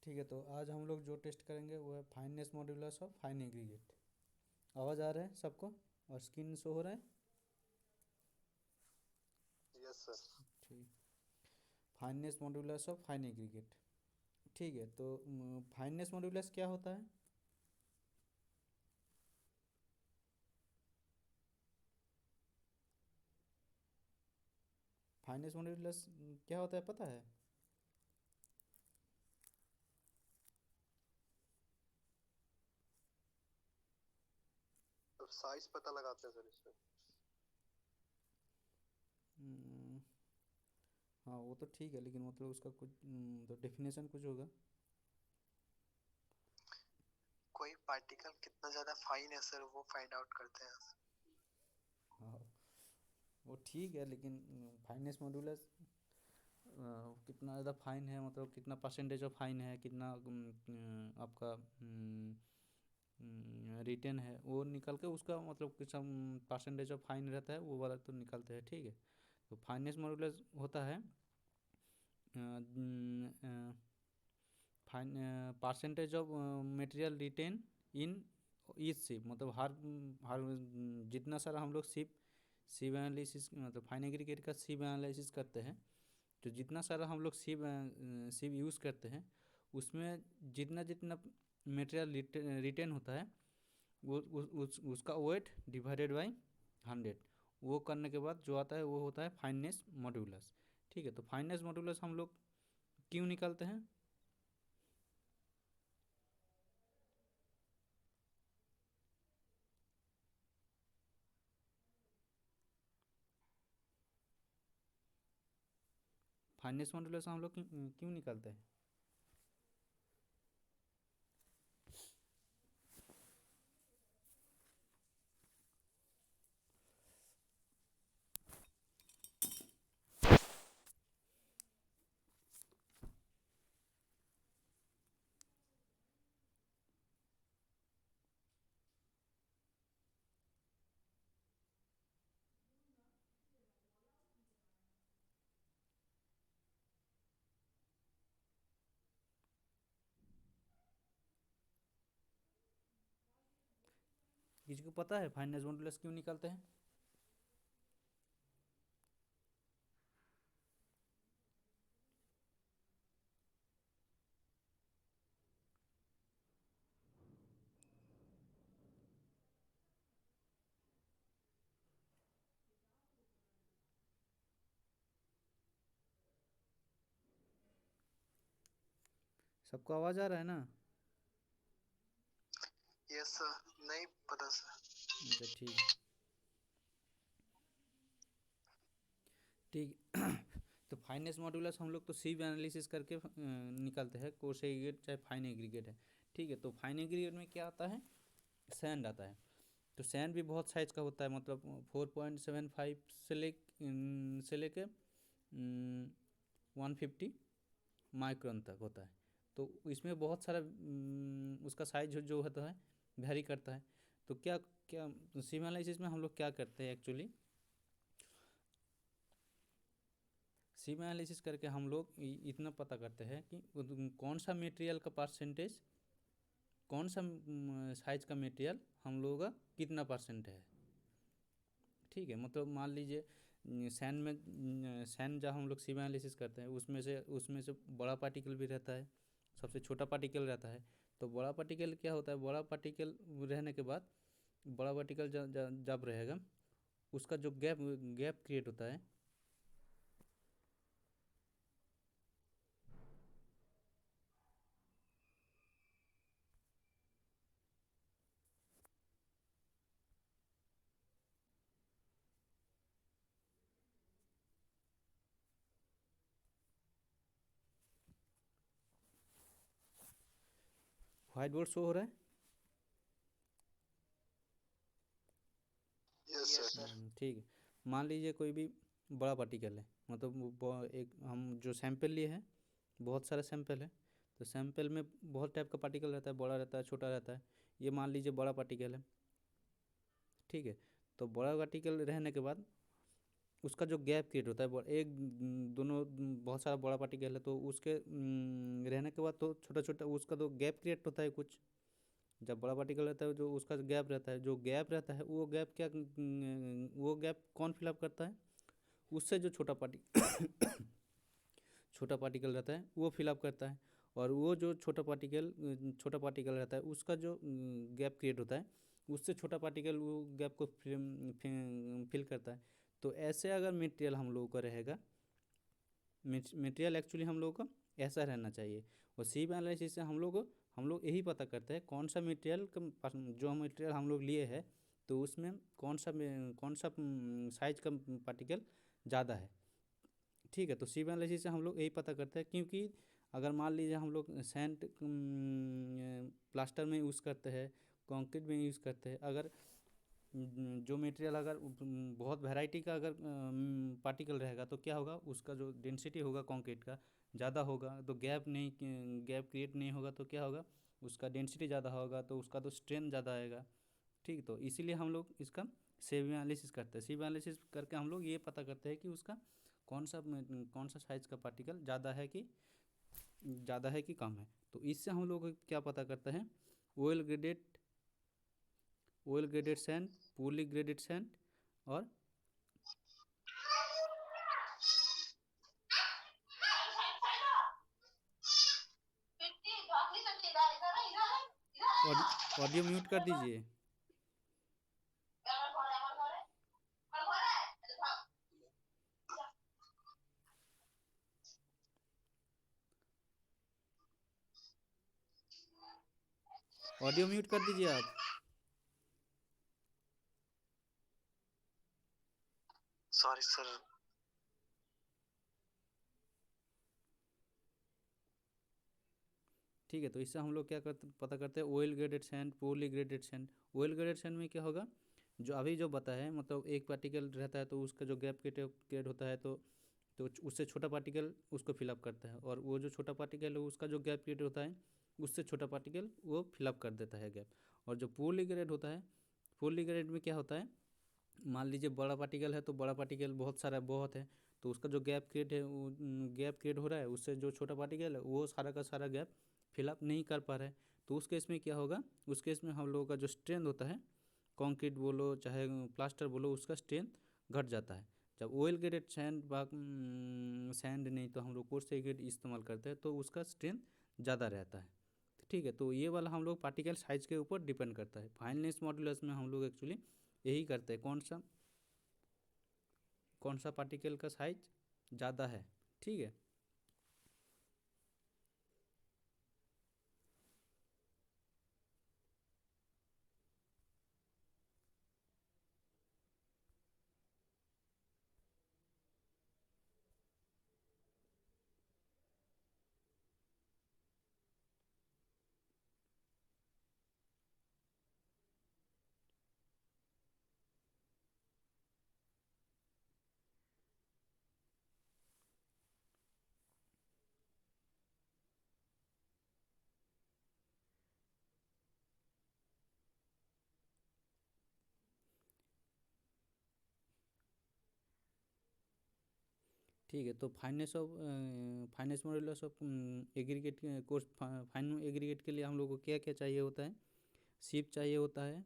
ठीक है, तो आज हम लोग जो टेस्ट करेंगे वो है fineness modulus of fine aggregate. आवाज़ आ रहा है सबको और स्क्रीन शो हो रहा है? Yes sir. ठीक। Fineness modulus of fine aggregate. ठीक है, तो फाइननेस मॉड्यूलस क्या होता है? फाइननेस मॉड्यूलस क्या होता है पता है? अब साइज पता लगाते हैं सर इसमें। हम्म, हाँ वो तो ठीक है, लेकिन मतलब उसका कुछ तो डेफिनेशन कुछ होगा। कोई पार्टिकल कितना ज्यादा फाइन है सर, वो फाइंड आउट करते हैं। हाँ वो ठीक है, लेकिन फाइननेस मॉड्यूलस कितना ज़्यादा फाइन है, मतलब कितना परसेंटेज ऑफ फाइन है, कितना आपका रिटेन है, वो निकल के उसका मतलब कुछ हम परसेंटेज ऑफ फाइन रहता है वो वाला तो निकलते हैं। ठीक है, तो फाइनेंस मॉड्यूलस होता है fine percentage of material retain in each sieve, मतलब हर जितना सारा हम लोग शिप एनालिसिस मतलब फाइन एग्रीगेट का शिप एनालिसिस करते हैं, तो जितना सारा हम लोग शिप यूज़ करते हैं उसमें जितना जितना मटेरियल रिटेन होता है वो उसका वेट डिवाइडेड बाई 100, वो करने के बाद जो आता है वो होता है फाइननेस मॉड्यूलस। ठीक है, तो फाइननेस मॉड्यूलस हम लोग क्यों निकालते हैं? फाइननेस मॉड्यूलस हम लोग क्यों निकालते हैं? किसी को पता है फाइननेस मॉड्यूलस क्यों निकालते हैं? सबको आवाज़ आ रहा है ना? यस सर, नहीं पता सर। अच्छा ठीक। ठीक तो फाइनेंस मॉड्यूलस हम लोग तो सी भी एनालिसिस करके निकालते हैं, कोर्स एग्रीगेट चाहे फाइन एग्रीगेट है। ठीक है, तो फाइन एग्रीगेट में क्या आता है? सैंड आता है। तो सैंड भी बहुत साइज़ का होता है, मतलब 4.75 से लेके 150 माइक्रोन तक होता है। तो इसमें बहुत सारा उसका साइज जो होता है वेरी करता है। तो क्या क्या सिम एनालिसिस में हम लोग क्या करते हैं एक्चुअली, सिम एनालिसिस करके हम लोग इतना पता करते हैं कि कौन सा मटेरियल का परसेंटेज, कौन सा साइज का मटेरियल हम लोगों का कितना परसेंट है। ठीक है, मतलब मान लीजिए सैंड में सैंड जब हम लोग सिम एनालिसिस करते हैं उसमें से बड़ा पार्टिकल भी रहता है, सबसे छोटा पार्टिकल रहता है। तो बड़ा पार्टिकल क्या होता है, बड़ा पार्टिकल रहने के बाद बड़ा पार्टिकल जब रहेगा उसका जो गैप गैप क्रिएट होता है, व्हाइट बोर्ड शो हो रहा है? Yes sir. ठीक है, मान लीजिए कोई भी बड़ा पार्टिकल है, मतलब एक हम जो सैंपल लिए हैं बहुत सारे सैंपल है, तो सैंपल में बहुत टाइप का पार्टिकल रहता है, बड़ा रहता है छोटा रहता है। ये मान लीजिए बड़ा पार्टिकल है। ठीक है, तो बड़ा पार्टिकल रहने के बाद उसका जो गैप क्रिएट होता है एक दोनों बहुत सारा बड़ा पार्टिकल है तो उसके रहने के बाद तो छोटा छोटा उसका तो गैप क्रिएट होता है कुछ। जब बड़ा पार्टिकल रहता है जो उसका गैप रहता है, जो गैप रहता है वो गैप क्या वो गैप कौन फिलअप करता है? उससे जो छोटा पार्टिकल रहता है वो फिलअप करता है। और वो जो छोटा पार्टिकल रहता है उसका जो गैप क्रिएट होता है उससे छोटा पार्टिकल वो गैप को फिल करता है। तो ऐसे अगर मटेरियल हम लोगों का रहेगा, मटेरियल एक्चुअली हम लोगों का ऐसा रहना चाहिए। और सीप एनालिसिस से हम लोग यही पता करते हैं कौन सा मटेरियल जो मटेरियल हम लोग लिए हैं तो उसमें कौन सा साइज का पार्टिकल ज़्यादा है। ठीक है, तो सीप एनालिसिस से हम लोग यही पता करते हैं, क्योंकि अगर मान लीजिए हम लोग सैंड प्लास्टर में यूज़ करते हैं, कंक्रीट में यूज़ करते हैं, अगर जो मटेरियल अगर बहुत वैरायटी का अगर पार्टिकल रहेगा तो क्या होगा, उसका जो डेंसिटी होगा कंक्रीट का ज़्यादा होगा तो गैप क्रिएट नहीं होगा तो क्या होगा, उसका डेंसिटी ज़्यादा होगा तो उसका तो स्ट्रेंथ ज़्यादा आएगा। ठीक, तो इसीलिए हम लोग इसका सेव एनालिसिस करते हैं। सेव एनालिसिस करके हम लोग ये पता करते हैं कि उसका कौन सा साइज़ का पार्टिकल ज़्यादा है कि कम है। तो इससे हम लोग क्या पता करते हैं, oil graded sand, पूरली graded sand और ऑडियो म्यूट कर दीजिए। ऑडियो म्यूट कर दीजिए आप। Sorry sir. ठीक है, तो इससे हम लोग क्या पता करते हैं, oil graded sand, poorly graded sand. Oil graded sand में क्या होगा, जो अभी जो बताया है, मतलब एक पार्टिकल रहता है तो उसका जो गैप क्रिएट होता है तो उससे छोटा पार्टिकल उसको फिलअप करता है, और वो जो छोटा पार्टिकल है उसका जो गैप क्रिएट होता है उससे छोटा पार्टिकल वो फिलअप कर देता है गैप। और जो पोरली ग्रेड होता है, पोरली ग्रेड में क्या होता है, मान लीजिए बड़ा पार्टिकल है तो बड़ा पार्टिकल बहुत है तो उसका जो गैप क्रिएट हो रहा है उससे जो छोटा पार्टिकल है वो सारा का सारा गैप फिलअप नहीं कर पा रहा है। तो उस केस में क्या होगा, उस केस में हम लोगों का जो स्ट्रेंथ होता है, कंक्रीट बोलो चाहे प्लास्टर बोलो, उसका स्ट्रेंथ घट जाता है। जब ऑयल ग्रेडेड सैंड नहीं तो हम लोग कोर्स ग्रेड इस्तेमाल करते हैं तो उसका स्ट्रेंथ ज़्यादा रहता है। ठीक है, तो ये वाला हम लोग पार्टिकल साइज के ऊपर डिपेंड करता है। फाइननेस मॉड्यूलस में हम लोग एक्चुअली यही करते हैं, कौन सा पार्टिकल का साइज ज़्यादा है। ठीक है, ठीक है, तो finance modulus of aggregate course, fine aggregate के लिए हम लोग को क्या क्या चाहिए होता है, सीप चाहिए होता है,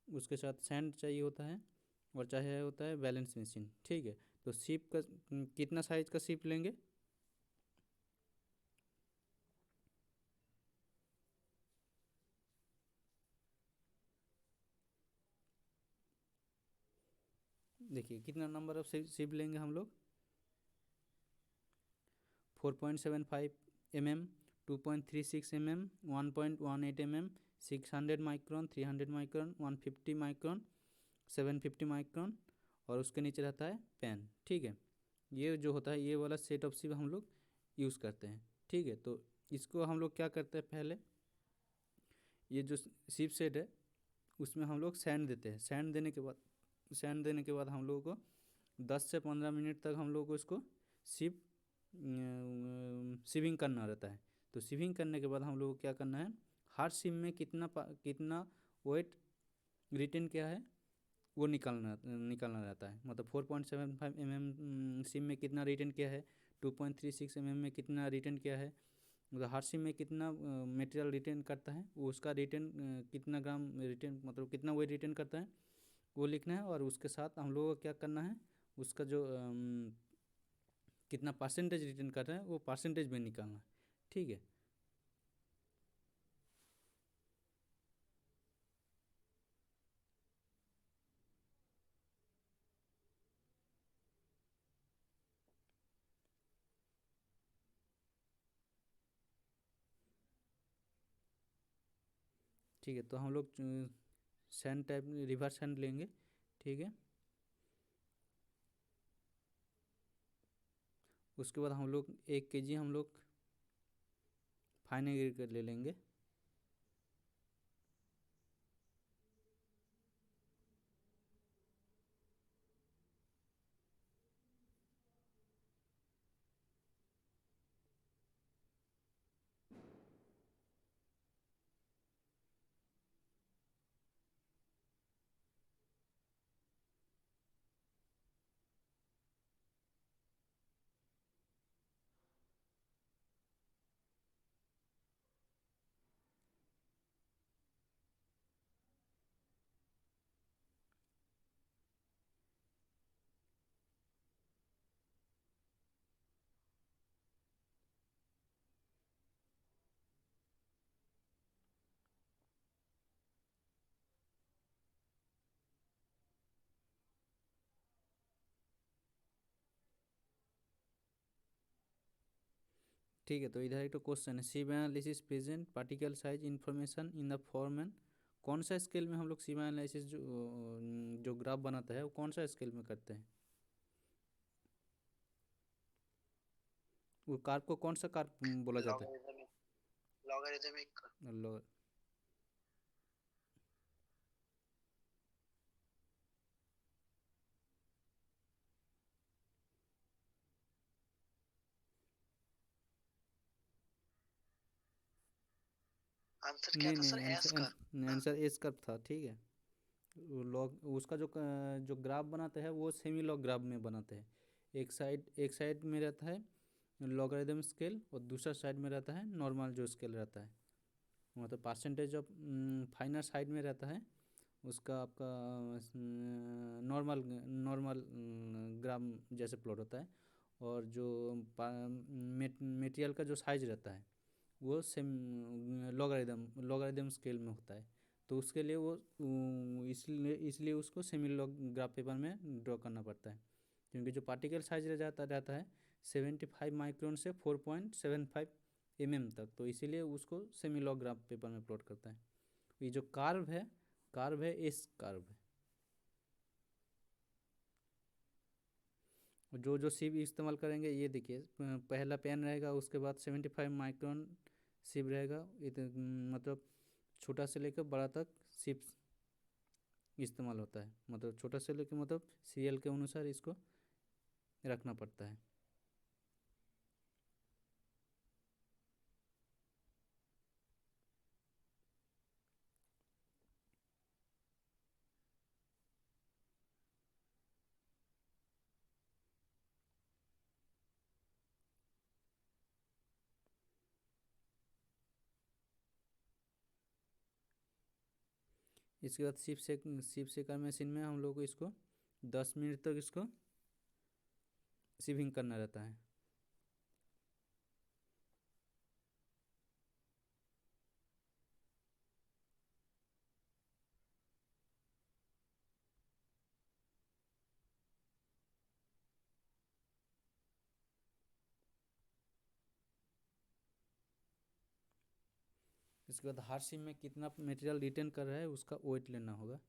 उसके साथ सैंड चाहिए होता है, और चाहिए होता है बैलेंस मशीन। ठीक है, तो सीप का कितना साइज का सीप लेंगे, देखिए कितना नंबर ऑफ सीप लेंगे हम लोग, 4.75 mm, 2.36 mm, 1.18 mm, 600 micron, 300 micron, 150 micron, 750 micron, और उसके नीचे रहता है पेन। ठीक है, ये जो होता है ये वाला सेट ऑफ सीप हम लोग यूज़ करते हैं। ठीक है, तो इसको हम लोग क्या करते हैं, पहले ये जो सीप सेट है उसमें हम लोग सैंड देते हैं। सैंड देने के बाद हम लोगों को 10 से 15 मिनट तक हम लोग को इसको सिप सीविंग करना रहता है। तो सीविंग करने के बाद हम लोग को क्या करना है, हर सिप में कितना वेट रिटेन किया है, वो निकालना रहता है। मतलब 4.75 mm सिम में कितना रिटर्न किया है, 2.36 mm में कितना रिटर्न किया है, मतलब हर सिम में कितना मटेरियल रिटर्न करता है, वो उसका रिटर्न कितना ग्राम रिटर्न, मतलब कितना वेट रिटर्न करता है, वो लिखना है। और उसके साथ हम लोगों को क्या करना है, उसका जो कितना परसेंटेज रिटर्न कर रहे हैं वो परसेंटेज में निकालना है। ठीक है। ठीक है, तो हम लोग सैंड टाइप रिवर्स सैंड लेंगे। ठीक है। उसके बाद हम लोग 1 kg हम लोग फाइन एग्रीगेट ले लेंगे। ठीक है, तो इधर एक तो क्वेश्चन है, sieve analysis present particle size information in the form and. कौन सा स्केल में हम लोग सिव एनालिसिस जो ग्राफ बनाता है वो कौन सा स्केल में करते हैं? वो कार्व को कौन सा कार्व बोला जाता लॉगरिदमिक, लॉगरिदमिक। है? आंसर क्या नहीं था नहीं, सर? एस कर। आंसर हाँ। आंसर एस कर्व था। ठीक है। वो लॉग उसका जो ग्राफ बनाते हैं वो सेमी लॉग ग्राफ में बनाते हैं। एक साइड में रहता है लॉगरिदम स्केल और दूसरा साइड में रहता है नॉर्मल जो स्केल रहता है। मतलब परसेंटेज ऑफ फाइनल साइड में रहता है उसका आपका नॉर्मल नॉर्मल ग्राम जैसे प्लॉट होता है। और जो मटेरियल का जो साइज रहता है वो सेम लॉगरिदम स्केल में होता है। तो उसके लिए वो इसलिए उसको सेमी लॉग ग्राफ पेपर में ड्रॉ करना पड़ता है। क्योंकि जो पार्टिकल साइज रहता है 75 माइक्रोन से 4.75 mm तक, तो इसीलिए उसको सेमी लॉग ग्राफ पेपर में प्लॉट करता है। ये जो कार्व है एस कार्व है। जो जो सिव इस्तेमाल करेंगे ये देखिए, पहला पेन रहेगा, उसके बाद 75 माइक्रोन सिव रहेगा। मतलब छोटा से लेकर बड़ा तक सिव इस्तेमाल होता है। मतलब छोटा से लेकर मतलब सीरियल के अनुसार इसको रखना पड़ता है। इसके बाद सिप सेकर मशीन में हम लोग को इसको 10 मिनट तक इसको सिविंग करना रहता है। इसके बाद हर सिप में कितना मटेरियल रिटर्न कर रहा है उसका वेट लेना होगा।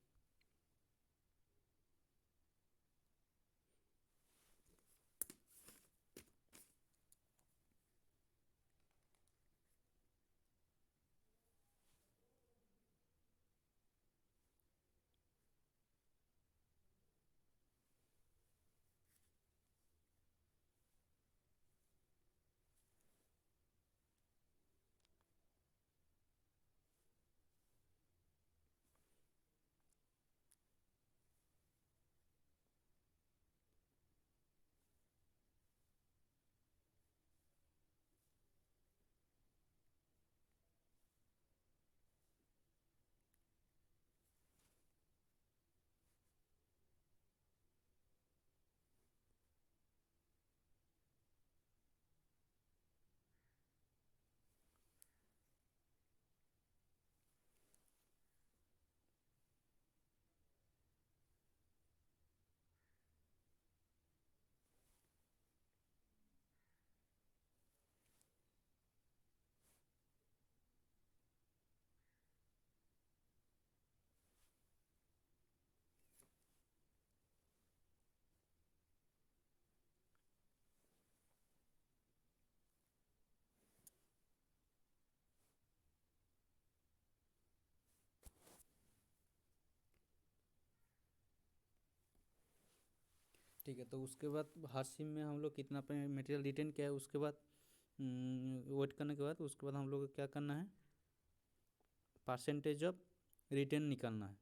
ठीक है, तो उसके बाद हर सिम में हम लोग कितना मटेरियल रिटेन किया है, उसके बाद वेट करने के बाद उसके बाद हम लोग को क्या करना है, परसेंटेज ऑफ रिटेन निकालना है।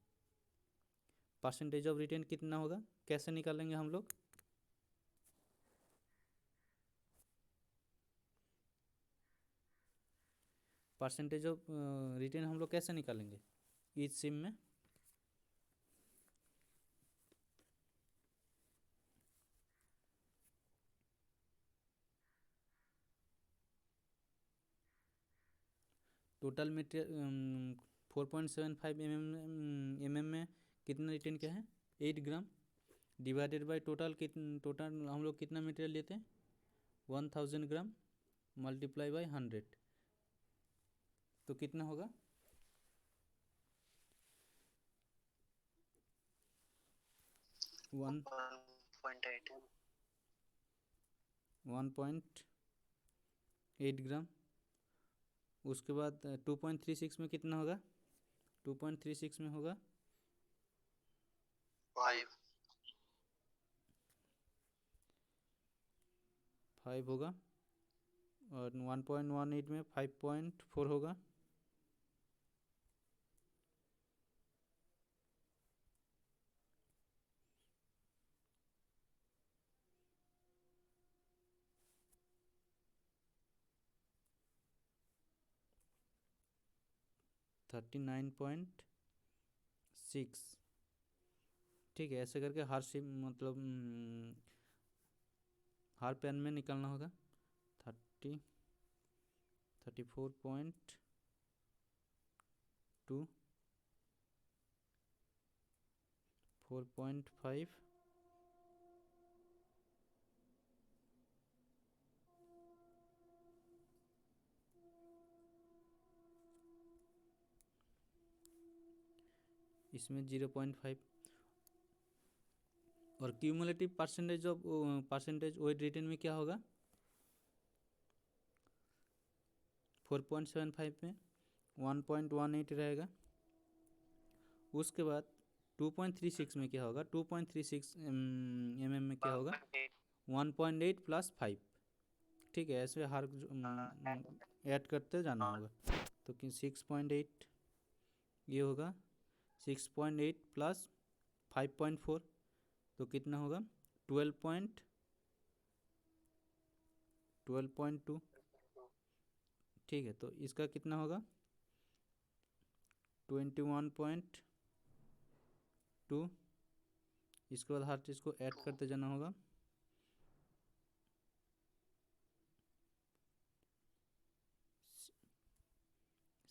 परसेंटेज ऑफ रिटेन कितना होगा, कैसे निकालेंगे हम लोग, परसेंटेज ऑफ रिटेन हम लोग कैसे निकालेंगे इस सिम में, टोटल मटेरियल 4.75 mm में कितना रिटेन क्या है, 8 ग्राम, डिवाइडेड बाय टोटल टोटल हम लोग कितना मटेरियल लेते हैं, 1000 ग्राम, मल्टीप्लाई बाय 100, तो कितना होगा, 1.8 ग्राम। उसके बाद 2.36 में कितना होगा, 2.36 में होगा 5 होगा, और 1.18 में 5.4 होगा, $39.6। ठीक है, ऐसे करके हर सिम मतलब हर पेन में निकालना होगा 34.2, 4.5, इसमें 0.5, और क्यूमुलेटिव परसेंटेज वेट रिटेन में क्या होगा, 4.75 में 1.18 रहेगा। उसके बाद 2.36 में क्या होगा, 2.36 में क्या होगा, 1.8 + 5। ठीक है, ऐसे हर ऐड करते जाना होगा, तो कि 6.8 ये होगा, 6.8 + 5.4 तो कितना होगा, 12.2। ठीक है, तो इसका कितना होगा, 21.2। इसके बाद हर चीज़ को ऐड करते जाना होगा,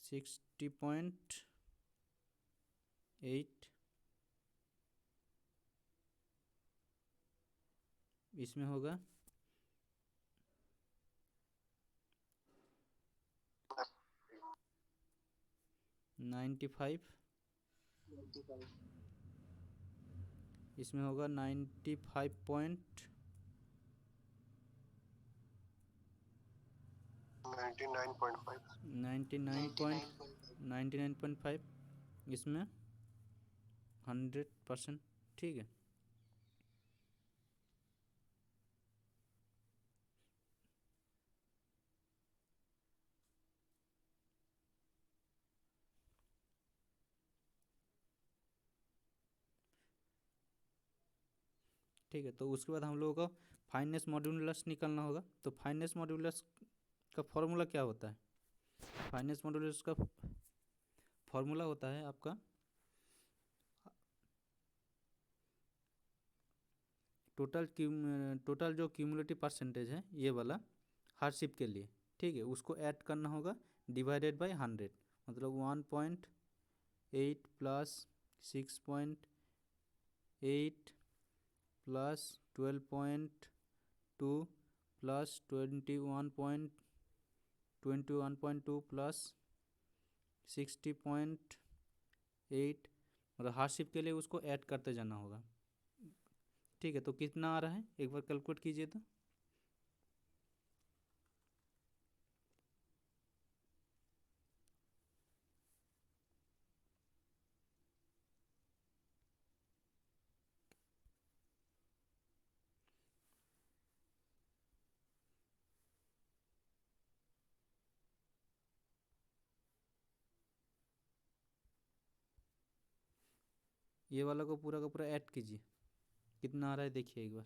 60.8, इसमें होगा 95, इसमें होगा 99.5, इसमें 100%। ठीक है, ठीक है, तो उसके बाद हम लोगों को फाइनेंस मॉड्यूलस निकालना होगा। तो फाइनेंस मॉड्यूलस का फॉर्मूला क्या होता है, फाइनेंस मॉड्यूलस का फॉर्मूला होता है आपका टोटल जो क्यूमुलेटिव परसेंटेज है ये वाला हर शिप के लिए, ठीक है, उसको ऐड करना होगा डिवाइडेड बाय 100, मतलब 1.8 + 6.8 + 12.2 + 21.2 + 60.8, मतलब हर शिप के लिए उसको ऐड करते जाना होगा। ठीक है, तो कितना आ रहा है एक बार कैलकुलेट कीजिए तो, ये वाला को पूरा का पूरा ऐड कीजिए, कितना आ रहा है देखिए एक बार।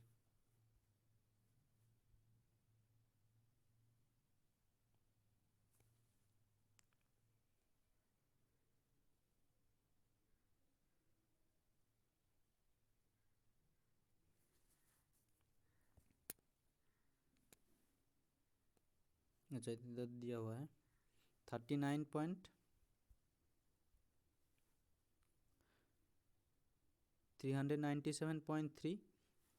अच्छा इधर दिया हुआ है 39.397.3।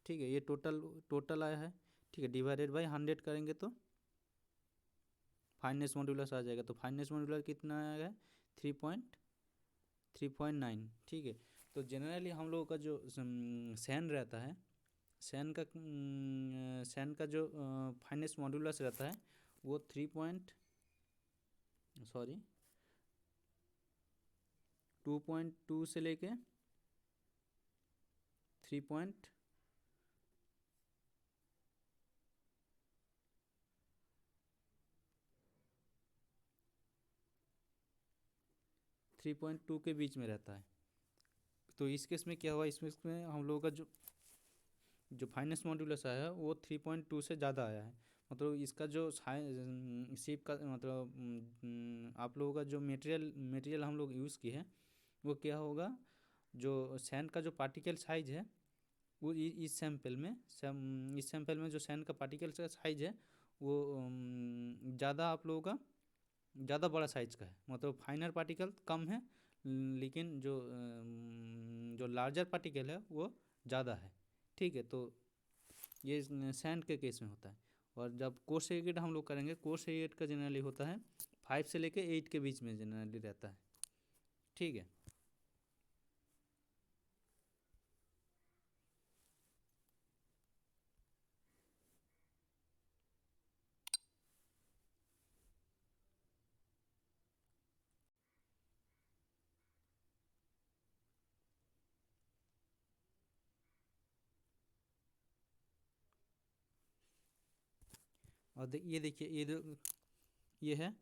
ठीक है, ये टोटल टोटल आया है। ठीक है, डिवाइडेड बाई 100 करेंगे तो फाइनेंस मॉड्यूलस आ जाएगा। तो फाइनेंस मॉड्यूलस कितना आएगा? 3.9। ठीक है, तो जनरली हम लोगों का जो सैन रहता है, सैन का जो फाइनेंस मॉड्यूलस रहता है वो 2.2 से लेके 3.2 के बीच में रहता है। तो इस केस में क्या हुआ, इसमें हम लोगों का जो फाइनेंस मॉड्यूलस आया है वो 3.2 से ज़्यादा आया है। मतलब इसका जो शिप का मतलब आप लोगों का जो मटेरियल हम लोग यूज़ किए हैं वो क्या होगा, जो सैंड का जो पार्टिकल साइज है वो इस सैंपल में जो सैंड का पार्टिकल का साइज है वो ज़्यादा आप लोगों का ज़्यादा बड़ा साइज का है। मतलब फाइनर पार्टिकल कम है, लेकिन जो लार्जर पार्टिकल है वो ज़्यादा है। ठीक है, तो ये सैंड के केस में होता है। और जब कोर सेगमेंट हम लोग करेंगे, कोर सेगमेंट का जनरली होता है 5 से लेके 8 के बीच में जनरली रहता है। ठीक है, और ये देखिए ये है,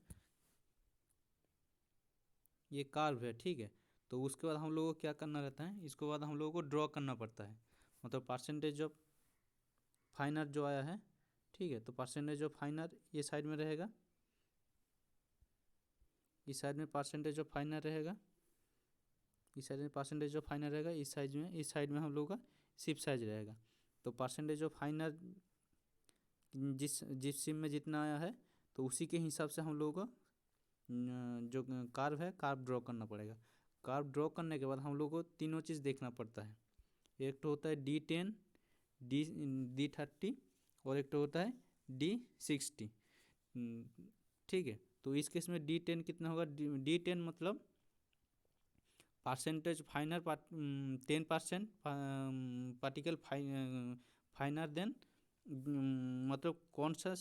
ये कार्व है। ठीक है, तो उसके बाद हम लोगों को क्या करना रहता है, इसके बाद हम लोगों को ड्रॉ करना पड़ता है। मतलब परसेंटेज ऑफ फाइनर जो आया है। ठीक है, तो परसेंटेज ऑफ फाइनर ये साइड में रहेगा, इस साइड में परसेंटेज ऑफ फाइनर रहेगा, इस साइड में परसेंटेज ऑफ फाइनर रहेगा, इस साइड में हम लोगों का शिप साइज रहेगा। तो परसेंटेज ऑफ फाइनर जिस सिम में जितना आया है तो उसी के हिसाब से हम लोगों को जो कार्व है कार्व ड्रॉ करना पड़ेगा। कार्व ड्रॉ करने के बाद हम लोग को तीनों चीज़ देखना पड़ता है। एक तो होता है D10, D30 और एक तो होता है D60। ठीक है, तो इस केस में D10 कितना होगा, D10 मतलब percentage finer 10% particle finer than, मतलब कौन सा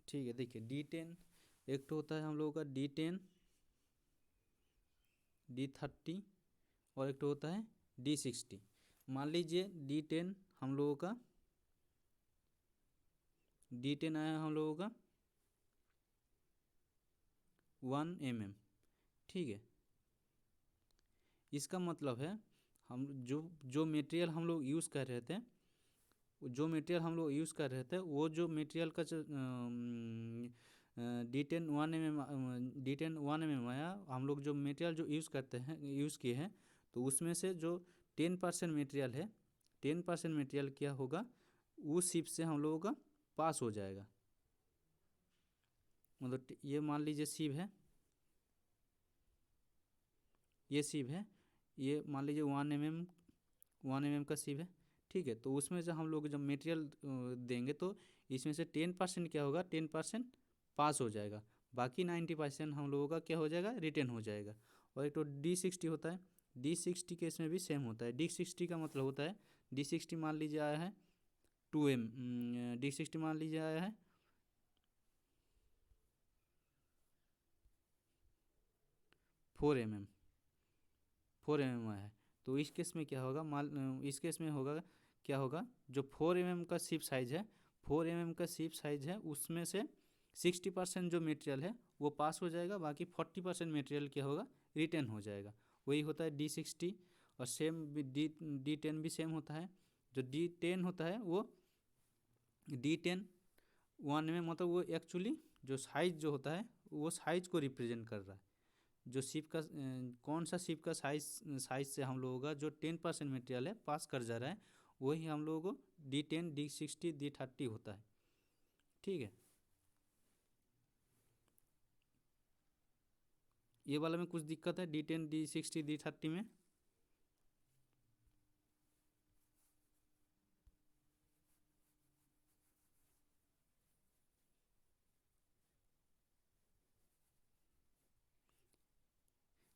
ठीक है, देखिए D10 एक तो होता है हम लोगों का D10, D30 और एक तो होता है D60। मान लीजिए D10 हम लोगों का D10 आया हम लोगों का 1 mm। ठीक है, इसका मतलब है हम जो मटेरियल हम लोग यूज़ कर रहे थे, वो जो मटेरियल का D10 1 mm आया, हम लोग जो मटेरियल जो यूज़ किए हैं तो उसमें से जो 10% मटेरियल है, 10% मटेरियल क्या होगा, उस शिप से हम लोगों का पास हो जाएगा। मतलब ये मान लीजिए शिप है, ये शिप है, ये मान लीजिए 1 mm का शिप है। ठीक है, तो उसमें से हम लोग जब मटेरियल देंगे तो इसमें से 10% क्या होगा, 10% पास हो जाएगा, बाकी 90% हम लोगों का क्या हो जाएगा, रिटर्न हो जाएगा। और एक तो D60 होता है, D60 के इसमें भी सेम होता है। D60 का मतलब होता है, D60 मान लीजिए आया है D60 मान लीजिए आया है 4 mm, 4 mm है, तो इस केस में क्या होगा, इस केस में होगा क्या होगा, जो 4 mm का शिप साइज है, 4 mm का शिप साइज है, उसमें से 60% जो मटेरियल है वो पास हो जाएगा, बाकी 40% मटेरियल क्या होगा, रिटर्न हो जाएगा। वही होता है D60। और सेम D10 भी सेम होता है। जो D10 होता है वो D10 1 mm मतलब वो एक्चुअली जो साइज जो होता है वो साइज को रिप्रेजेंट कर रहा है। जो शिप का कौन सा शिप का साइज से हम लोगों का जो 10% मटेरियल है पास कर जा रहा है, वही हम लोगों को D10 D60 D30 होता है। ठीक है, ये वाला में कुछ दिक्कत है D10 D60 D30 में?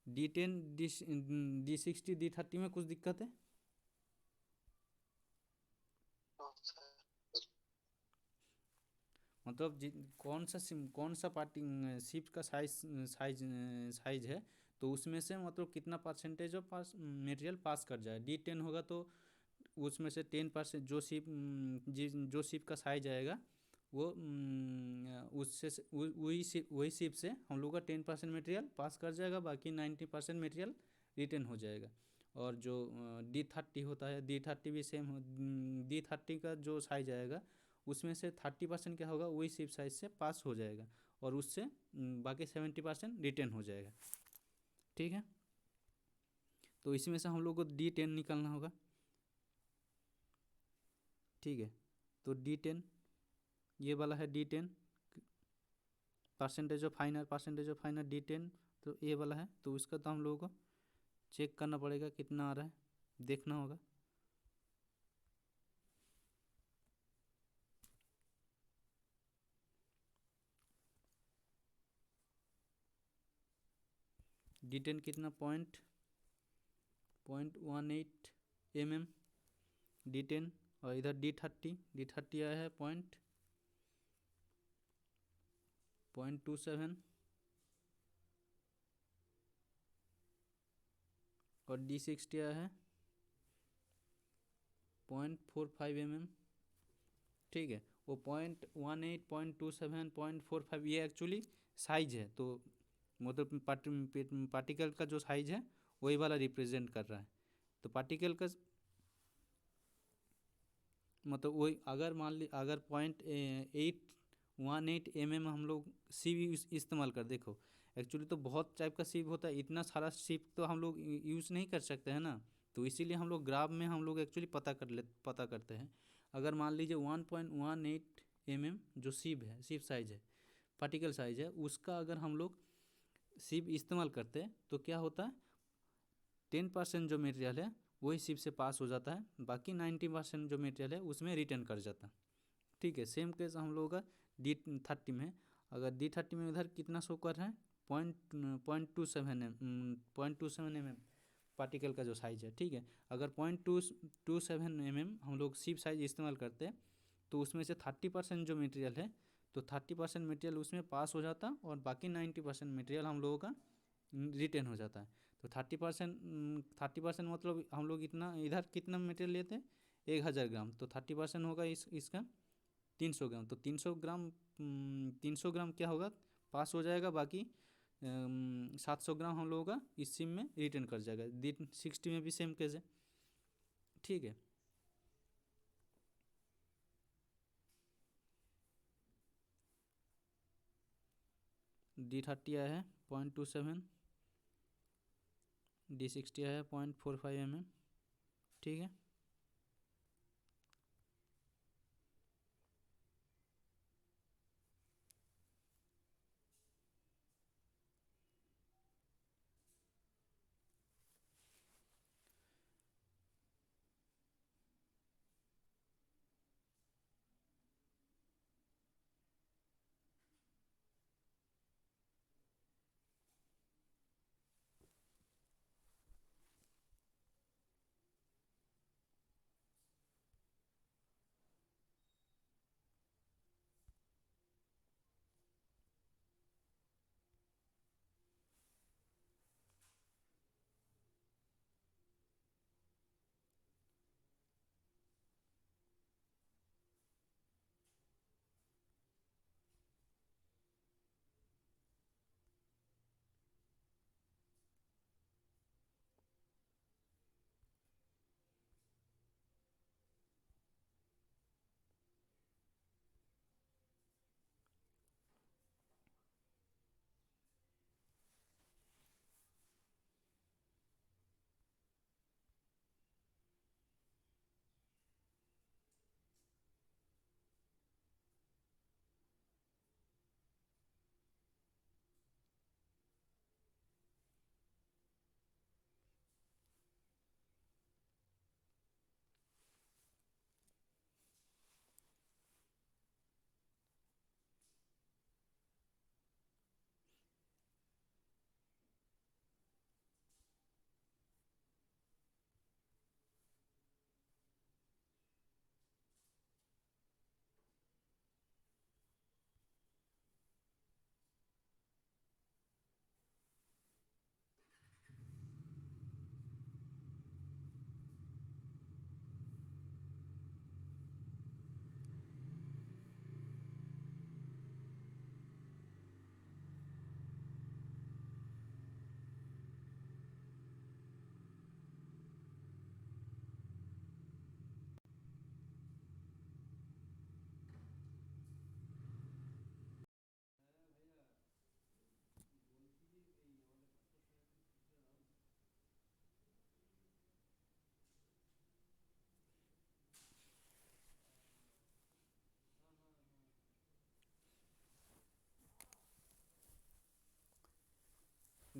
D10 D60 D30 में कुछ दिक्कत है? No sir. मतलब कौन सा पार्टी शिप का साइज है, तो उसमें से मतलब कितना परसेंटेज ऑफ पास मटेरियल पास कर जाए। D10 होगा तो उसमें से 10% जो शिप का साइज आएगा वो वही शिप से हम लोग का 10% मटेरियल पास कर जाएगा, बाकी 90% मटेरियल रिटर्न हो जाएगा। और जो D30 होता है, D30 भी सेम हो, D30 का जो साइज आएगा उसमें से 30% क्या होगा, वही शिप साइज से पास हो जाएगा, और उससे बाकी 70% रिटर्न हो जाएगा। ठीक है, तो इसी में से हम लोग को D10 निकालना होगा। ठीक है, तो D10 ये वाला है D10 परसेंटेज ऑफ फाइनर D10, तो ये वाला है, तो उसका तो हम लोगों को चेक करना पड़ेगा कितना आ रहा है, देखना होगा। D10 कितना, 0.18 mm D10, और इधर D30 आया है 0.27, और D60 आया है 0.45 mm। ठीक है, वो 0.18 0.27 0.45 ये एक्चुअली साइज है, तो मतलब पार्टिकल का जो साइज है वही वाला रिप्रेजेंट कर रहा है। तो पार्टिकल का मतलब वही, अगर मान ली अगर 0.818 mm हम लोग सीप इस्तेमाल कर, देखो एक्चुअली तो बहुत टाइप का सीप होता है, इतना सारा सीप तो हम लोग यूज़ नहीं कर सकते हैं ना, तो इसीलिए हम लोग ग्राफ में हम लोग एक्चुअली पता करते हैं। अगर मान लीजिए 1.18 mm जो सीप साइज है, पार्टिकल साइज है, उसका अगर हम लोग सीप इस्तेमाल करते हैं तो क्या होता है, 10% जो मटेरियल है वही शिप से पास हो जाता है, बाकी 90% जो मटेरियल है उसमें रिटर्न कर जाता है। ठीक है, सेम केस हम लोगों का D30 में है। अगर D30 में इधर कितना शो कर रहा है, 0.27 mm पार्टिकल का जो साइज है। ठीक है, अगर 0.27 mm हम लोग शिप साइज इस्तेमाल करते हैं, तो उसमें से 30% जो मटेरियल है, तो 30% मटेरियल उसमें पास हो जाता, और बाकी 90% मटेरियल हम लोगों का रिटर्न हो जाता है। तो 30% मतलब हम लोग इतना इधर कितना मटेरियल लेते हैं, 1000 ग्राम, तो 30% होगा इसका 300 ग्राम, तो 300 ग्राम क्या होगा, पास हो जाएगा, बाकी 700 ग्राम हम लोगों का इस सिम में रिटर्न कर जाएगा। D60 में भी सेम केस है। ठीक है, D30 आया है 0.27, D60 आया है 0.45 mm। ठीक है,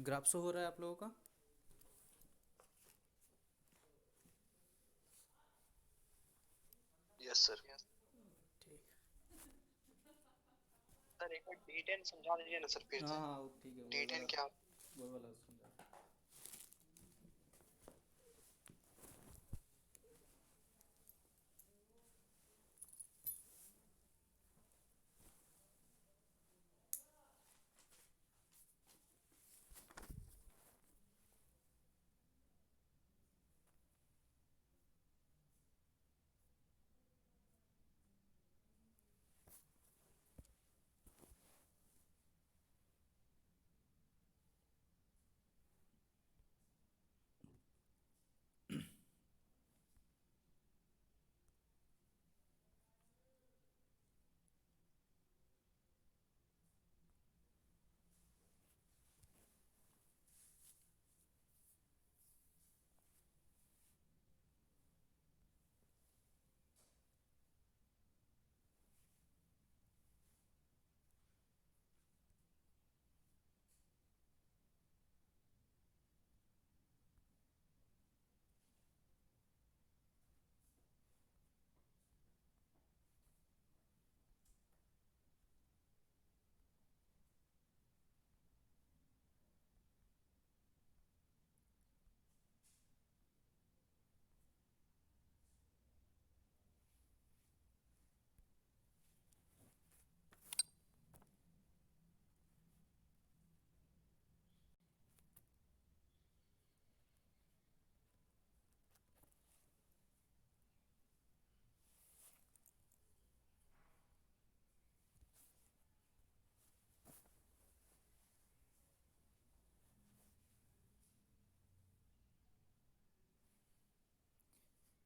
ग्राफ शो हो रहा है आप लोगों का? Yes sir. ठीक। सर एक बार D10 समझा दीजिए ना सर फिर हाँ से। हाँ वो ठीक है, D10 क्या? वो वाला समझा।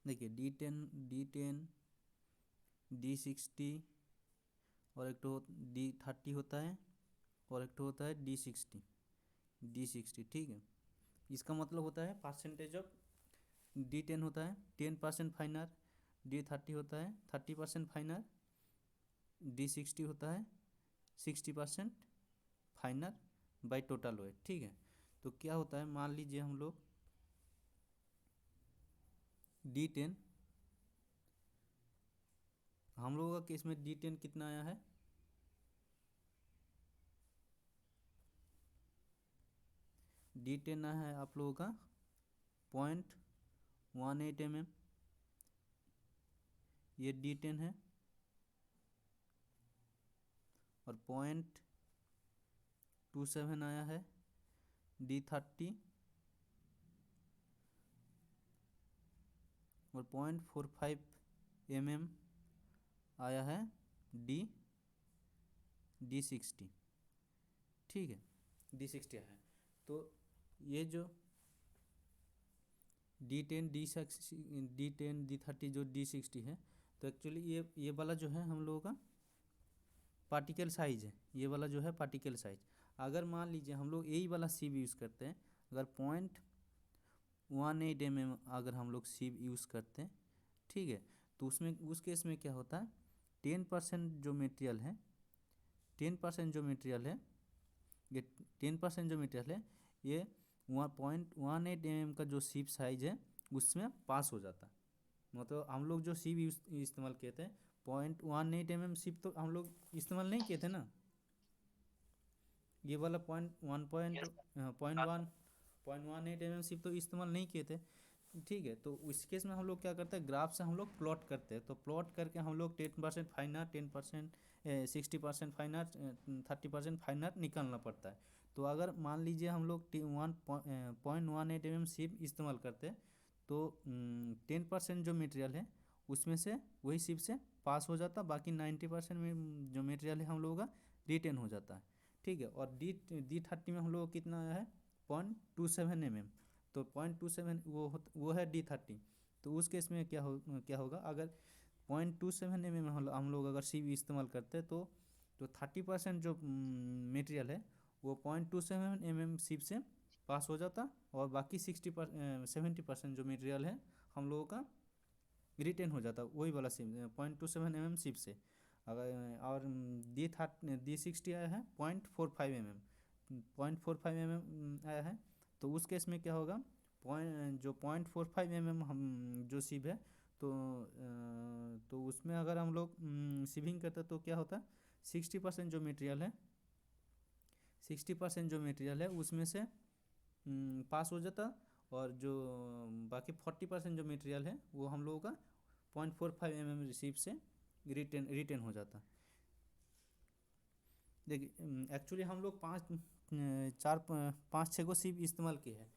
देखिए D10 D60 और एक तो D30 होता है और एक तो होता है D60। ठीक है। इसका मतलब होता है परसेंटेज ऑफ D10 होता है 10% फाइनर, D30 होता है 30% फाइनर, D60 होता है 60% फाइनर बाई टोटल वेट। ठीक है। तो क्या होता है, मान लीजिए हम लोग D10, हम लोगों का केस में D10 कितना आया है, D10 आया है आप लोगों का 0.18 mm, ये D10 है। और 0.27 आया है D30 और 0.45 mm आया है D60। ठीक है, D60 आया है। तो ये जो D10 D30 जो D60 है, तो एक्चुअली ये वाला जो है हम लोगों का पार्टिकल साइज है, ये वाला जो है पार्टिकल साइज। अगर मान लीजिए हम लोग यही वाला सीव यूज़ करते हैं, अगर 0.18 mm अगर हम लोग सीव यूज़ करते हैं, ठीक है, तो उसमें उस केस में क्या होता है, 10% जो मटेरियल है, 10% जो मटेरियल है, ये 10% जो मटेरियल है, ये 0.18 mm का जो सीव साइज है उसमें पास हो जाता है। मतलब हम लोग जो सीव इस्तेमाल किए थे 0.18 mm सीव तो हम लोग इस्तेमाल नहीं किए थे ना, ये वाला यस पॉइंट वन 0.18 mm सीव तो इस्तेमाल नहीं किए थे। ठीक है, तो उस केस में हम लोग क्या करते हैं, ग्राफ से हम लोग प्लॉट करते हैं। तो प्लॉट करके हम लोग 10% फाइनर, 10% 60% फाइनर, 30% फाइनर निकालना पड़ता है। तो अगर मान लीजिए हम लोग 0.18 mm सीव इस्तेमाल करते हैं, तो 10% जो मटेरियल है उसमें से वही सीव से पास हो जाता, बाकी 90% में जो मटेरियल है हम लोगों का रिटेन हो जाता है। ठीक है, और D30 में हम लोग को कितना आया है 0.27 mm। तो 0.27 वो है D30। तो उस केस में क्या होगा, अगर 0.27 mm हम लोग अगर सीवी इस्तेमाल करते हैं, तो 30% जो मटेरियल है वो 0.27 mm सीव से पास हो जाता, और बाकी 70% जो मटेरियल है हम लोगों का रिटेन हो जाता, वही वाला सीव 0.27 mm सीव से। अगर और D60 आया है 0.45 mm। 0.45 आया है, तो उस केस में क्या होगा, जो 0.45 हम जो सिव है, तो उसमें अगर हम लोग सिविंग करते तो क्या होता, 60% जो मटेरियल है, 60% जो मटेरियल है उसमें से पास हो जाता, और जो बाकी 40% जो मटेरियल है वो हम लोगों का 0.45 रिसीव से रिटेन हो जाता। देखिए एक्चुअली हम लोग 5-6 को सिप इस्तेमाल किए हैं,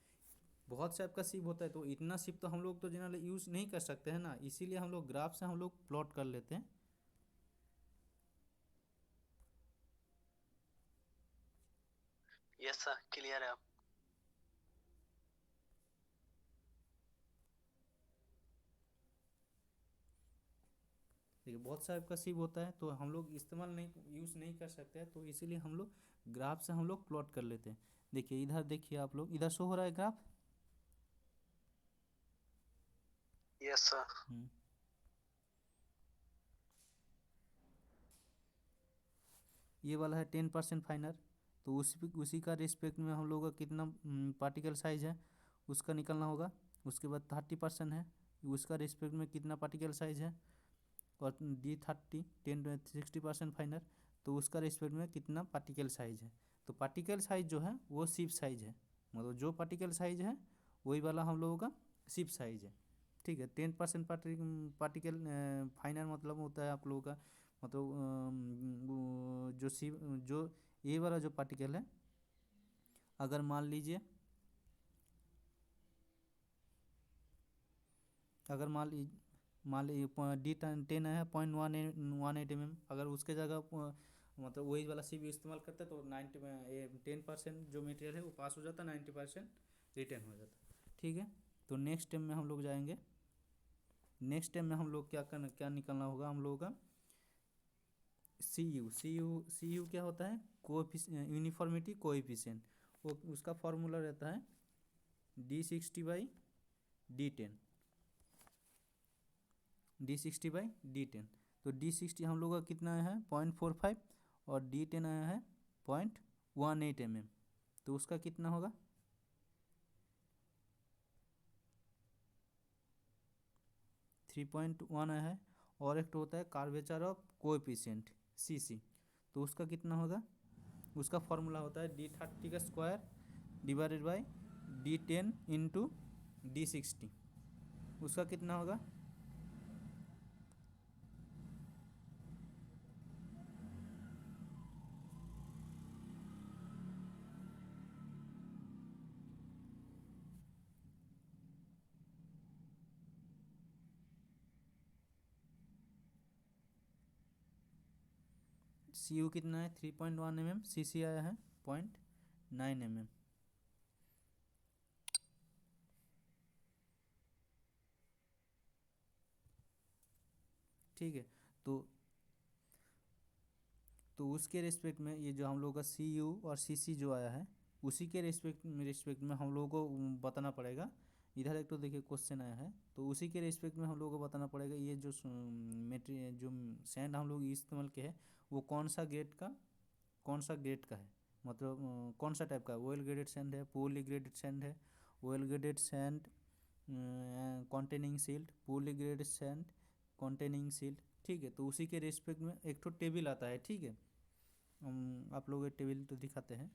बहुत टाइप का सिप होता है, तो इतना सिप तो हम लोग तो जनरली यूज़ नहीं कर सकते हैं ना, इसीलिए हम लोग ग्राफ से हम लोग प्लॉट कर लेते हैं। यस सर, क्लियर है। देखिए बहुत टाइप का सिप होता है, तो हम लोग इस्तेमाल नहीं यूज़ नहीं कर सकते हैं, तो इसीलिए हम लोग ग्राफ से हम लोग प्लॉट कर लेते हैं। देखिए इधर देखिए, आप लोग इधर शो हो रहा है ग्राफ। Yes sir. ये वाला है 10% फाइनर, तो उसी का रिस्पेक्ट में हम लोग का कितना पार्टिकल साइज है उसका निकलना होगा। उसके बाद 30% है, उसका रिस्पेक्ट में कितना पार्टिकल साइज है, और D30 60% फाइनर, तो उसका रिस्पेक्ट में कितना पार्टिकल साइज है। तो पार्टिकल साइज जो है वो सिप साइज है, मतलब जो पार्टिकल साइज है वही वाला हम लोगों का सिप साइज है। ठीक है, 10% पार्टिकल फाइनर मतलब होता है आप लोगों का, मतलब जो सिप जो ये वाला जो पार्टिकल है, अगर मान लीजिए D10 है 0.18 mm, अगर उसके जगह मतलब वही वाला सिप यूज़ करते तो 90 में ये 10% जो मटेरियल है वो पास हो जाता, 90% रिटर्न हो जाता। ठीक है, तो नेक्स्ट स्टेप में हम लोग जाएंगे। नेक्स्ट स्टेप में हम लोग क्या निकलना होगा हम लोगों का, सी यू क्या होता है, यूनिफॉर्मिटी कोएफिशिएंट, वो उसका फॉर्मूला रहता है D60/D10, D60/D10। तो D60 हम लोग का कितना आया है 0.45, और D10 आया है 0.18 mm, तो उसका कितना होगा 3.1 आया है। और एक तो होता है कार्वेचर ऑफ कोएफिशिएंट CC, तो उसका कितना होगा, उसका फॉर्मूला होता है D30 का square divided by D10 into D60, उसका कितना होगा CU कितना है 3.1 mm, CC आया है 0.9 mm। ठीक है, तो उसके रिस्पेक्ट में ये जो हम लोग का CU और CC जो आया है, उसी के रिस्पेक्ट में हम लोगों को बताना पड़ेगा। इधर एक तो देखिए क्वेश्चन आया है, तो उसी के रिस्पेक्ट में हम लोगों को बताना पड़ेगा ये जो मेटेरियल जो सैंड हम लोग इस्तेमाल किए हैं वो कौन सा ग्रेड का है, मतलब कौन सा टाइप का है, ऑयल ग्रेडेड सैंड है, पूरली ग्रेडेड सैंड है, oil graded sand containing silt, पूरली graded sand containing silt. ठीक है, तो उसी के रिस्पेक्ट में एक तो टेबल आता है। ठीक है, आप लोग टेबल तो दिखाते हैं।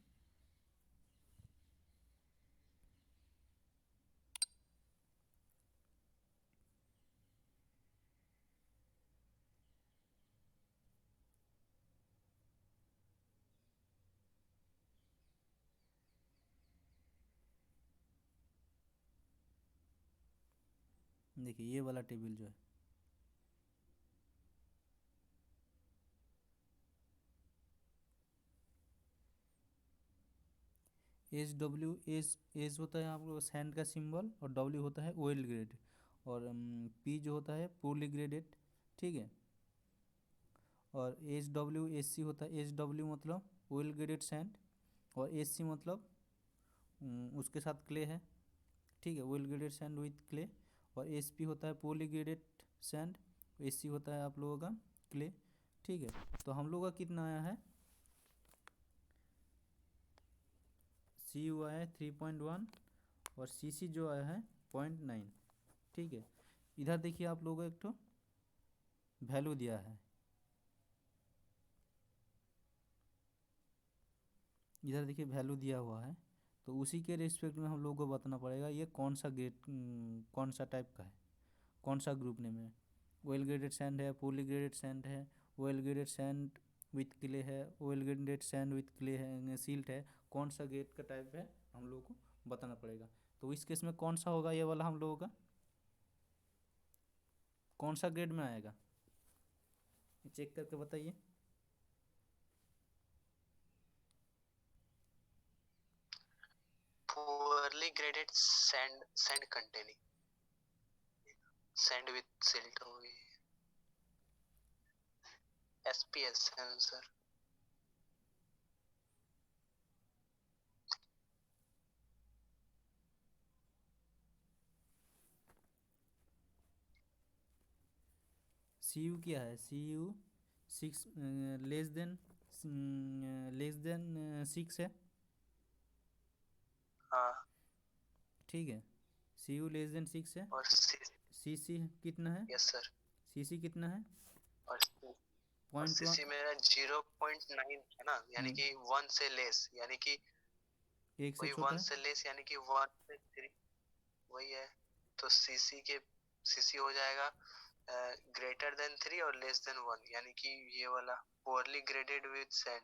देखिए ये वाला टेबल जो है, एच होता है आप लोग सैंड का सिंबल, और डब्ल्यू होता है ऑयल ग्रेड, और पी जो होता है पूरली ग्रेडेड। ठीक है, और HWSC होता है, HW मतलब ऑयल ग्रेडेड सैंड, और SC मतलब उसके साथ क्ले है। ठीक है, oil graded sand with clay, और SP होता है पूरली ग्रेडेड सैंड, SC होता है आप लोगों का क्ले। ठीक है, तो हम लोग का कितना आया है सी यू आया है 3.1 और सी सी जो आया है 0.9। ठीक है, इधर देखिए आप लोगों को एक तो वैल्यू दिया है, इधर देखिए वैल्यू दिया हुआ है, तो उसी के रिस्पेक्ट में हम लोगों को बताना पड़ेगा ये कौन सा ग्रेड, कौन सा टाइप का है, कौन सा ग्रुप नेम है। वेल ग्रेडेड सैंड है, पोली ग्रेडेड सैंड है, well graded sand with clay है, well graded sand with clay है, सिल्ट है, कौन सा ग्रेड का टाइप है हम लोगों को बताना पड़ेगा। तो इस केस में कौन सा होगा ये वाला हम लोगों का, कौन सा ग्रेड में आएगा चेक करके बताइए। poorly graded sand containing sand with silt हो गई, SPSM सर। सी यू क्या है, सी यू 6 लेस देन 6 है। हाँ, ठीक है, सी यू लेस देन 6 है। और सी सी कितना है, यस सर, सी सी कितना है, और 0.1। सीसी मेरा 0.9 है ना, यानी कि 1 से लेस, यानी कि एक से वही छोटा 1 है। से लेस यानी कि 1 से 3 वही है। तो सीसी हो जाएगा ग्रेटर देन 3 और लेस देन 1, यानी कि ये वाला पोअरली ग्रेडेड विद सैंड।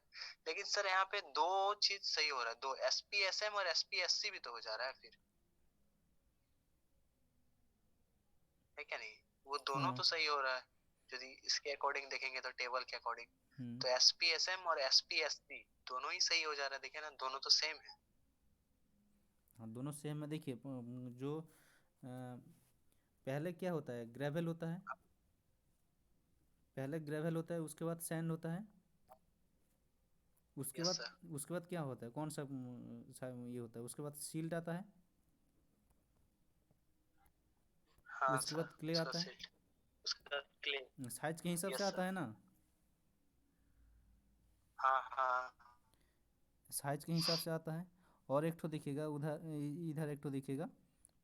लेकिन सर यहाँ पे दो चीज सही हो रहा है, दो एसपीएसएम और एसपीएससी भी तो हो जा रहा है फिर, है क्या नहीं? वो दोनों हाँ। तो सही हो रहा है यदि इसके अकॉर्डिंग देखेंगे तो, टेबल के अकॉर्डिंग। हम्म। तो एसपीएसएम और एसपीएससी दोनों ही सही हो जा रहा है, देखिए ना, दोनों तो सेम है। हाँ दोनों सेम है। देखिए जो पहले क्या होता है, ग्रेवल होता है, पहले ग्रेवल होता है, उसके बाद सैंड होता है, उसके यस बाद सर। उसके बाद क्या होता है, कौन सा ये होता है, उसके बाद सील्ट आता है, हाँ उसके सर, बाद क्ले उसका आता है। सिल्ट, उसका क्ले। साइज के हिसाब से यस आता सर। है ना, हाँ हाँ साइज के हिसाब से आता है। और एक ठो दिखेगा उधर, इधर एक ठो दिखेगा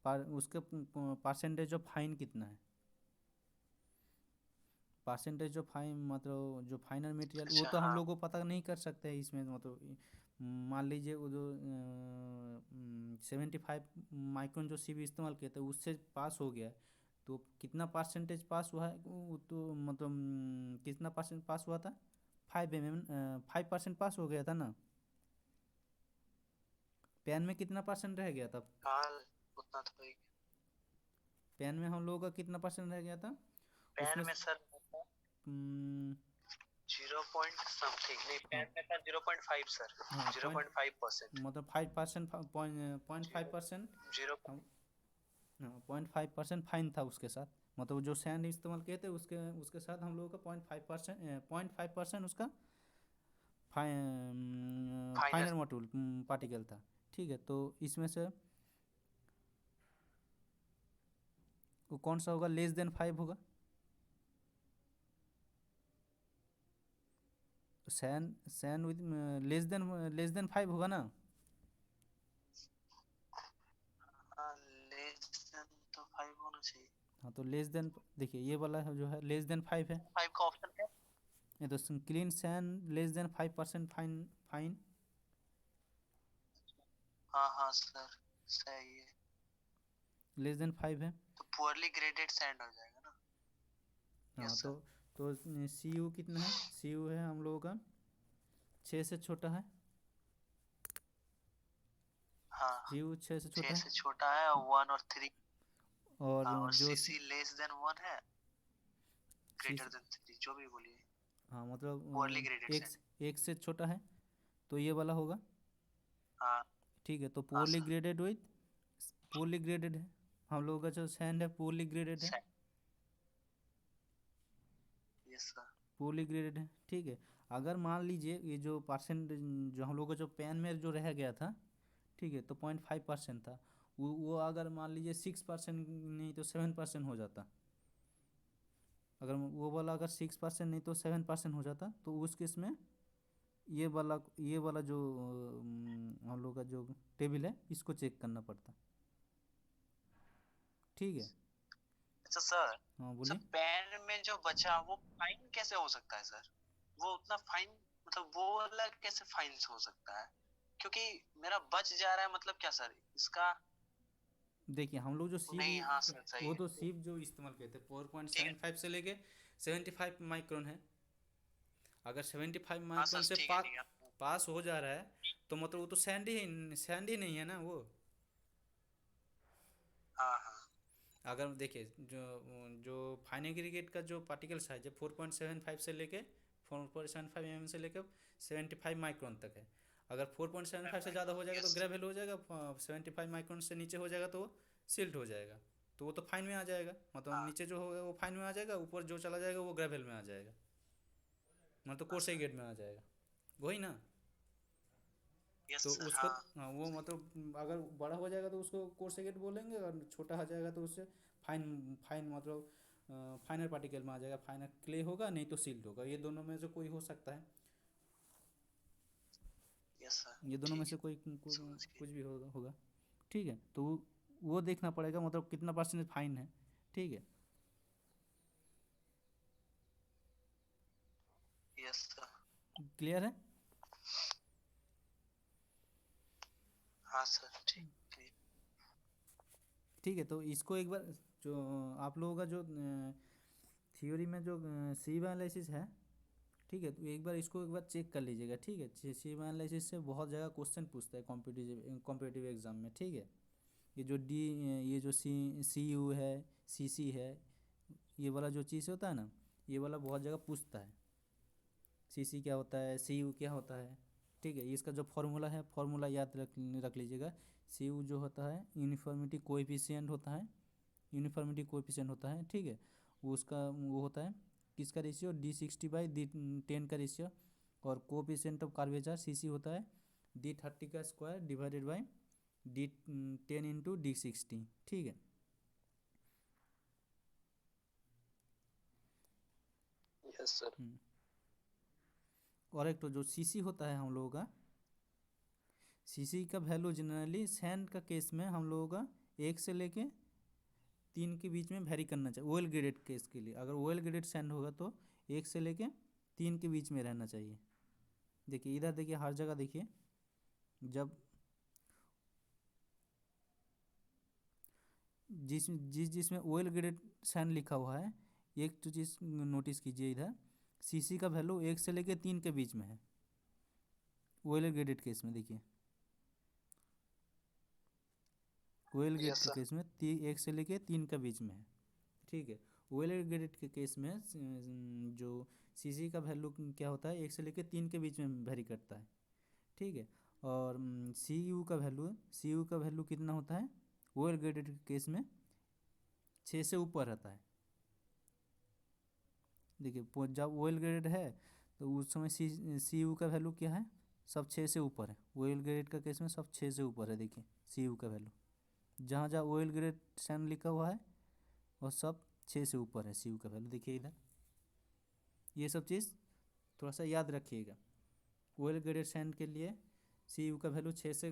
उसके परसेंटेज ऑफ फाइन कितना है, परसेंटेज ऑफ फाइन मतलब जो फाइनल मटेरियल, वो अच्छा, तो हम हाँ लोग को पता नहीं कर सकते हैं इसमें। मतलब मान लीजिए वो जो 75 माइक्रोन जो सीवी इस्तेमाल किया था उससे पास हो गया है, तो कितना परसेंटेज पास हुआ है वो तो मतलब कितना परसेंट पास हुआ था, 5% पास हो गया था ना। पेन में कितना परसेंट रह गया था, हाँ, उतना तो ही। पेन में हम लोगों का कितना परसेंट रह गया था उसमें पैन में सर 0 समथिंग, नहीं हाँ पैन में था 0.5 सर, हाँ पॉइंट 0.5%। मतलब 5%, 0.5% जीरो। हम, हाँ 0.5% फाइन था उसके साथ। मतलब जो सैंड इस्तेमाल किए थे उसके उसके साथ हम लोगों का 0.5% उसका फाइनल। फाइनल मॉड्यूल पार्टिकल था। ठीक है, तो इसमें से वो कौन सा होगा, लेस देन 5 होगा, sand sand with less than 5 होगा ना। हाँ, लेस देन तो 5 होना चाहिए। हाँ तो लेस देन, देखिए ये वाला है जो है लेस देन 5 है, 5 का ऑप्शन है। ये तो clean sand less than 5% fine, fine हाँ हाँ सर, सही है। लेस देन 5 है। तो पुअरली ग्रेडेड सैंड हो जाएगा ना। हाँ यस सर। तो सी यू कितना है, सी यू है हम लोगों का 6 से छोटा है, हाँ, सी यू 6 से 6 छोटा है। से छोटा है, और 1 और 3। और हाँ, और जो सीसी लेस देन 1 है, सी, ग्रेटर देन 3, जो भी बोलिए। हाँ मतलब पुअरली ग्रेडेड एक सैंड। एक से छोटा है, तो ये वाला होगा। हाँ ठीक है, तो हाँ poorly sir. Graded with, poorly graded है हम लोगों का जो सैंड है, पोरली ग्रेडेड है, sand. Yes sir. Poorly graded है। ठीक है, अगर मान लीजिए ये जो परसेंट जो हम लोग का जो पेन में जो रह गया था, ठीक है, तो 0.5% था, वो अगर मान लीजिए 6% नहीं तो 7% हो जाता, अगर वो वाला अगर 6% नहीं तो 7% हो जाता, तो उस केस में ये वाला जो हम लोग का जो टेबल है इसको चेक करना पड़ता। ठीक है। अच्छा सर, हाँ सर बोलिए। पैन में जो बचा वो फाइन कैसे हो सकता है सर? वो उतना फाइन, मतलब वो वाला कैसे फाइन हो सकता है? क्योंकि मेरा बच जा रहा है, मतलब क्या सर इसका? देखिए हम लोग जो सीव नहीं, हाँ सर सही वो है। तो सीव जो इस्तेमाल करते हैं फोर पॉइंट ठीक सेवन है। फाइव से लेके 75 माइक्रोन है। अगर 75 हाँ माइक्रोन सर से ठीक है, ठीक है। पास हो जा रहा है तो मतलब वो तो सैंड ही नहीं है ना वो। हाँ हाँ। अगर देखिए जो जो फाइन एग्रीगेट का जो पार्टिकल साइज है 4.75 से लेके 4.75 से लेकर 75 माइक्रोन तक है। अगर 4.75 से ज़्यादा हो जाएगा तो यस। ग्रेवल हो जाएगा, 75 माइक्रोन से नीचे हो जाएगा तो वो सिल्ट हो जाएगा। तो वो तो फाइन में आ जाएगा, मतलब हाँ नीचे जो होगा वो फाइन में आ जाएगा, ऊपर जो चला जाएगा वो ग्रेवल में आ जाएगा, मतलब हाँ कोर्स सर। गेट में आ जाएगा। वही ना। यस तो सर, उसको हाँ। हाँ वो मतलब अगर बड़ा हो जाएगा तो उसको कोर्स गेट बोलेंगे, और छोटा हो जाएगा तो उससे फाइन फाइन मतलब फाइनल पार्टिकल में आ जाएगा, फाइनल क्ले होगा नहीं तो सील्ड होगा, ये दोनों में से कोई हो सकता है। Yes sir. ये दोनों में ठीक से है, कोई समझ गए। कुछ भी होगा। ठीक है, तो वो देखना पड़ेगा मतलब कितना परसेंट फाइन है। ठीक है। Yes sir. क्लियर है। हाँ सर ठीक है। ठीक है, तो इसको एक बार जो आप लोगों का जो थियोरी में जो सी एनालिसिस है, ठीक है, तो एक बार इसको एक बार चेक कर लीजिएगा। ठीक है, सी एनालिसिस से बहुत जगह क्वेश्चन पूछता है कॉम्पिटिटिव एग्जाम में। ठीक है, ये जो डी ये जो सी यू है, सी है, ये वाला जो चीज़ होता है ना, ये वाला बहुत जगह पूछता है। सी क्या होता है, सी यू क्या होता है। ठीक है, इसका जो फार्मूला है, फार्मूला याद रख लीजिएगा। सी यू जो होता है यूनिफॉर्मिटी कोएफिशिएंट होता है, यूनिफॉर्मिटी कोएफिशिएंट होता है। ठीक है, वो उसका वो होता है किसका रेशियो, D60/D10 का रेशियो। और कोएफिशिएंट ऑफ कर्वेचर सी होता है D30 का square divided by D10 × D60। ठीक है। Yes sir. और एक तो जो सी होता है हम लोगों का, सी का वैल्यू जनरली सैंड का केस में हम लोगों का 1 से लेके 3 के बीच में वेरी करना चाहिए। ऑयल ग्रेडेड केस के लिए अगर ऑयल ग्रेडेड सैंड होगा तो 1 से लेके 3 के बीच में रहना चाहिए। देखिए इधर देखिए, हर जगह देखिए, जब जिसमें ऑयल ग्रेडेड सैंड लिखा हुआ है, एक तो चीज़ नोटिस कीजिए, इधर सी का वैल्यू 1 से लेके 3 के बीच में है ऑयल ग्रेडेड केस में। देखिए ऑयल ग्रेड यस के सर। केस में 1 से लेके 3 के बीच में है। ठीक है, ऑयल ग्रेड के केस में जो सी का वैल्यू क्या होता है, 1 से लेके 3 के बीच में वेरी करता है। ठीक है, और सी यू का वैल्यू कितना होता है ऑयल ग्रेडेड के केस में, 6 से ऊपर रहता है। देखिए जब ऑयल ग्रेड है तो उस समय सी यू का वैल्यू क्या है, सब 6 से ऊपर है। ऑयल ग्रेड का केस में सब 6 से ऊपर है। देखिए सी यू का वैल्यू जहाँ जहाँ ऑयल ग्रेड सैंड लिखा हुआ है और सब 6 से ऊपर है सी यू का वैल्यू। देखिए इधर ये सब चीज़ थोड़ा सा याद रखिएगा। ऑयल ग्रेडेड सैंड के लिए सी यू का वैल्यू 6 से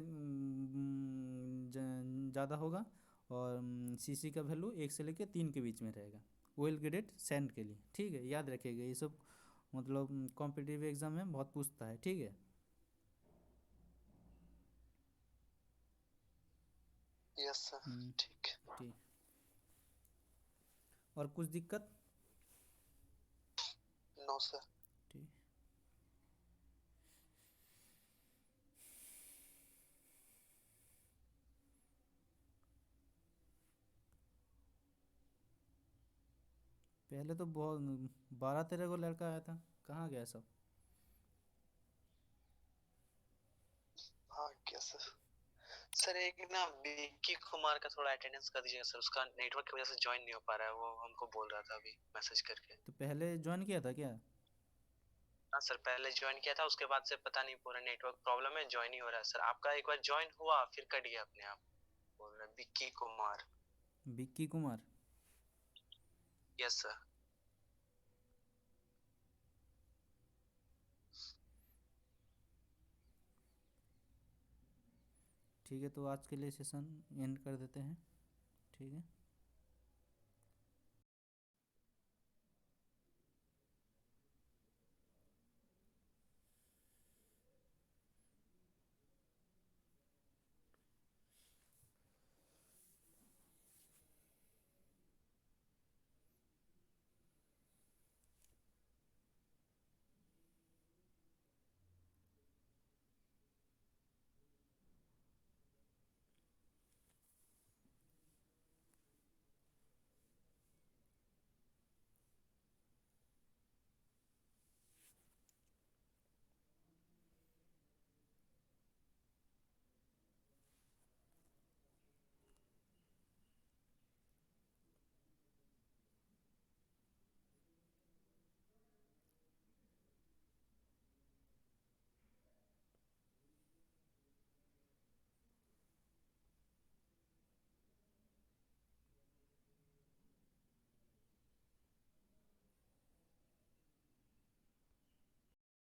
ज़्यादा होगा, और सी का वैल्यू 1 से लेकर 3 के बीच में रहेगा ऑयल ग्रेडेड सैंड के लिए। ठीक है, याद रखिएगा ये सब, मतलब कॉम्पिटिटिव एग्जाम में बहुत पूछता है। ठीक है। Yes sir. ठीक। ठीक। और कुछ दिक्कत। No sir. ठीक। पहले तो बहुत 12-13 को लड़का आया था, कहाँ गया सब। हाँ क्या सर? सर एक ना विक्की कुमार का थोड़ा अटेंडेंस कर दीजिएगा सर, उसका नेटवर्क की वजह से ज्वाइन नहीं हो पा रहा है, वो हमको बोल रहा था अभी मैसेज करके। तो पहले ज्वाइन किया था क्या। हाँ सर, पहले ज्वाइन किया था, उसके बाद से पता नहीं पूरा नेटवर्क प्रॉब्लम है, ज्वाइन नहीं हो रहा है सर। आपका एक बार ज्वाइन हुआ फिर कट गया अपने आप। बोल रहे हैं विक्की कुमार। विक्की कुमार। Yes sir. ठीक है, तो आज के लिए सेशन एंड कर देते हैं। ठीक है।